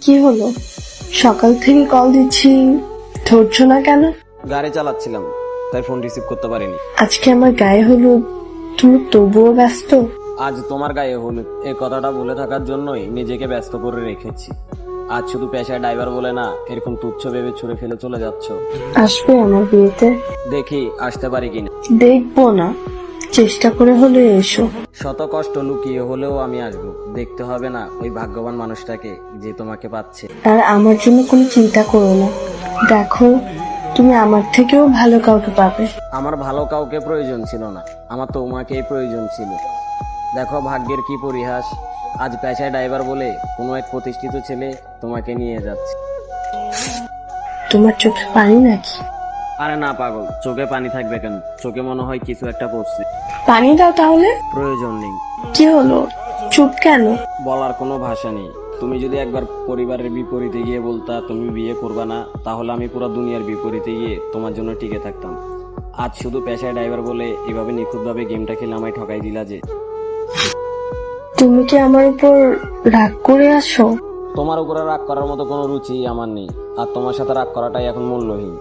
কি হলো? সকাল থেকে কল দিচ্ছি, ধরছো না কেন? গাড়ি চালাচ্ছিলাম, তাই ফোন রিসিভ করতে পারিনি। আজকে আমার গায়ে হলুদ, তুমি তবুও ব্যস্ত? আজ তোমার গায়ে হলুদ এই কথাটা বলে থাকার জন্যই নিজেকে ব্যস্ত করে রেখেছি। আজ শুধু পেশায় ড্রাইভার বলে না, এরকম তুচ্ছ ভেবে ছুড়ে ফেলে চলে যাচ্ছ। আসবে আমার বিয়েতে? দেখি আসতে পারি কিনা। দেখবো না, চেষ্টা করে হলে এসো। শত কষ্ট লুকিয়ে হলেও আমি আসবো। দেখতে হবে না ওই ভাগ্যবান মানুষটাকে যে তোমাকে পাচ্ছে। আর আমার জন্য কোনো চিন্তা করো না, দেখো তুমি আমার থেকেও ভালো কাউকে পাবে। আমার ভালো কাউকে প্রয়োজন ছিল না, আমার তোমাকেই প্রয়োজন ছিল। দেখো ভাগ্যের কি পরিহাস, আজ পেশায় ড্রাইভার বলে কোনো এক প্রতিষ্ঠিত ছেলে তোমাকে নিয়ে যাচ্ছে। তোমার চোখে পানি নাকি? আরে না পাগল, চোখে পানি থাকবে কেন? চোখে মনে হয় কিছু একটা পড়ছে। পানি দাও তাহলে। প্রয়োজন নেই। কি হলো, চুপ কেন? বলার কোনো ভাষা নেই। তুমি যদি একবার পরিবারের বিপরীতে গিয়ে বলতা তুমি বিয়ে করবা না, তাহলে আমি পুরো দুনিয়ার বিপরীতে গিয়ে তোমার জন্য টিকে থাকতাম। আজ শুধু পেশায় ড্রাইভার বলে এভাবে নিখুঁতভাবে গেমটা খেলে আমায় ঠকাই দিলা যে। তুমি কি আমার উপর রাগ করে আছো? তোমার উপরে রাগ করার মতো কোনো রুচি আমার নেই, আর তোমার সাথে রাগ করাটাই এখন মূল্যহীন।